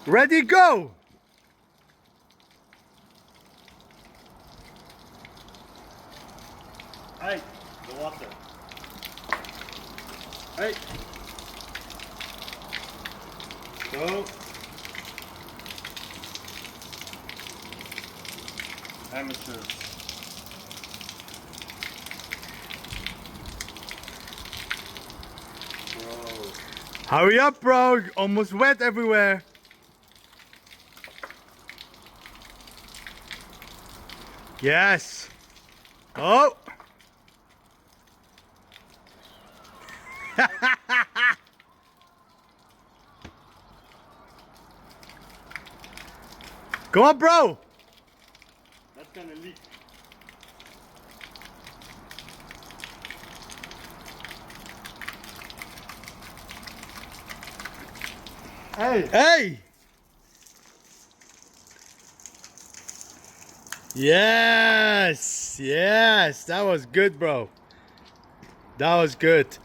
Ready, go! Hey, the water. Hey. Go. Amateur. Bro. Hurry up, bro! Almost wet everywhere. Yes. Oh. Come on, bro. That's gonna leak. Hey. Hey. Yes. Yes. That was good, bro. That was good.